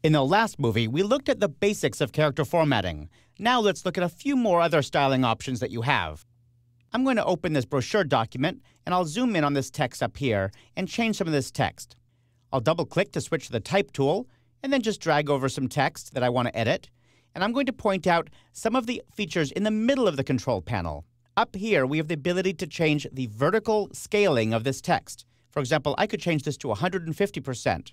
In the last movie, we looked at the basics of character formatting. Now let's look at a few more other styling options that you have. I'm going to open this brochure document, and I'll zoom in on this text up here and change some of this text. I'll double-click to switch to the Type tool, and then just drag over some text that I want to edit. And I'm going to point out some of the features in the middle of the control panel. Up here, we have the ability to change the vertical scaling of this text. For example, I could change this to 150%.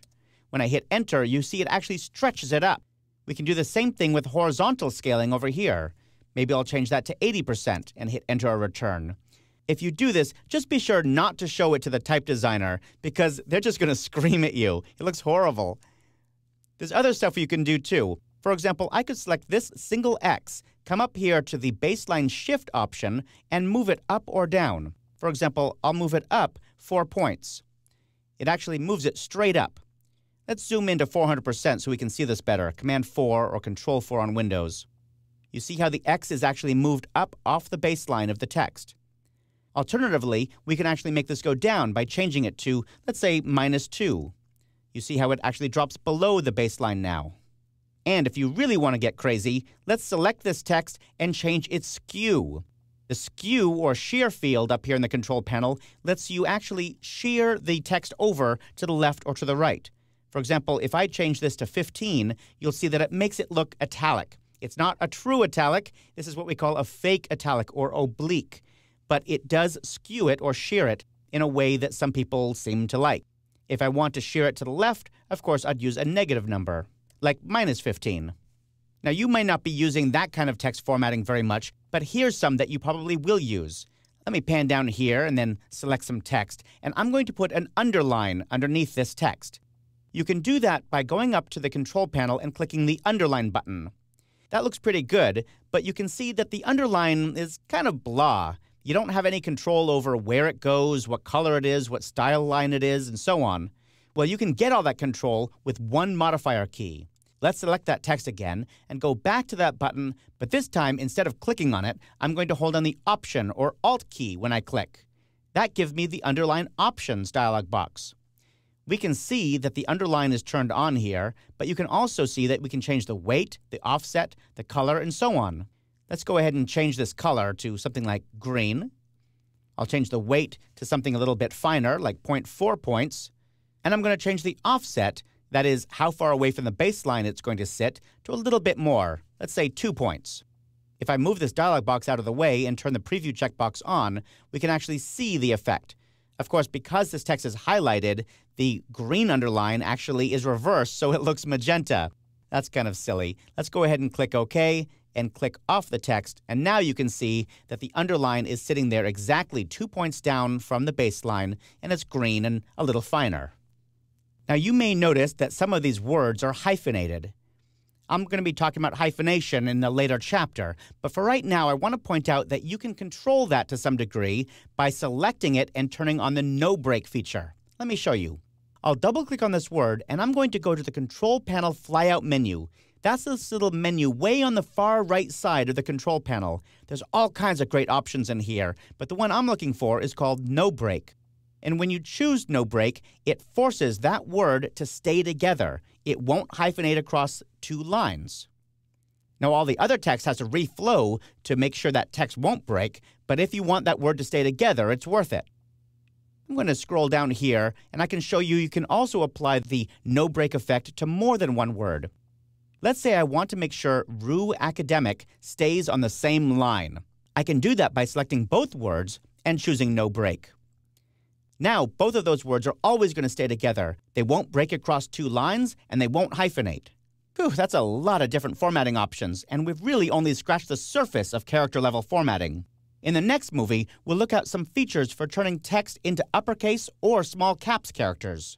When I hit Enter, you see it actually stretches it up. We can do the same thing with horizontal scaling over here. Maybe I'll change that to 80% and hit Enter or Return. If you do this, just be sure not to show it to the type designer because they're just going to scream at you. It looks horrible. There's other stuff you can do too. For example, I could select this single X, come up here to the baseline shift option, and move it up or down. For example, I'll move it up 4 points. It actually moves it straight up. Let's zoom into 400% so we can see this better. Command 4 or Control 4 on Windows. You see how the X is actually moved up off the baseline of the text. Alternatively, we can actually make this go down by changing it to, let's say, -2. You see how it actually drops below the baseline now. And if you really want to get crazy, let's select this text and change its skew. The skew or shear field up here in the control panel lets you actually shear the text over to the left or to the right. For example, if I change this to 15, you'll see that it makes it look italic. It's not a true italic. This is what we call a fake italic or oblique. But it does skew it or shear it in a way that some people seem to like. If I want to shear it to the left, of course, I'd use a negative number, like -15. Now, you may not be using that kind of text formatting very much, but here's some that you probably will use. Let me pan down here and then select some text, and I'm going to put an underline underneath this text. You can do that by going up to the control panel and clicking the underline button. That looks pretty good, but you can see that the underline is kind of blah. You don't have any control over where it goes, what color it is, what style line it is, and so on. Well, you can get all that control with one modifier key. Let's select that text again and go back to that button, but this time, instead of clicking on it, I'm going to hold on the Option or Alt key when I click. That gives me the Underline Options dialog box. We can see that the underline is turned on here, but you can also see that we can change the weight, the offset, the color, and so on. Let's go ahead and change this color to something like green. I'll change the weight to something a little bit finer, like 0.4 points. And I'm going to change the offset, that is, how far away from the baseline it's going to sit, to a little bit more, let's say 2 points. If I move this dialog box out of the way and turn the preview checkbox on, we can actually see the effect. Of course, because this text is highlighted, the green underline actually is reversed, so it looks magenta. That's kind of silly. Let's go ahead and click OK and click off the text, and now you can see that the underline is sitting there exactly 2 points down from the baseline, and it's green and a little finer. Now, you may notice that some of these words are hyphenated. I'm going to be talking about hyphenation in a later chapter, but for right now, I want to point out that you can control that to some degree by selecting it and turning on the No Break feature. Let me show you. I'll double-click on this word, and I'm going to go to the Control Panel Flyout menu. That's this little menu way on the far right side of the control panel. There's all kinds of great options in here, but the one I'm looking for is called No Break. And when you choose No Break, it forces that word to stay together. It won't hyphenate across 2 lines. Now, all the other text has to reflow to make sure that text won't break, but if you want that word to stay together, it's worth it. I'm going to scroll down here, and I can show you can also apply the No Break effect to more than one word. Let's say I want to make sure Rue Academic stays on the same line. I can do that by selecting both words and choosing No Break. Now, both of those words are always going to stay together. They won't break across 2 lines, and they won't hyphenate. Whew, that's a lot of different formatting options, and we've really only scratched the surface of character-level formatting. In the next movie, we'll look at some features for turning text into uppercase or small caps characters.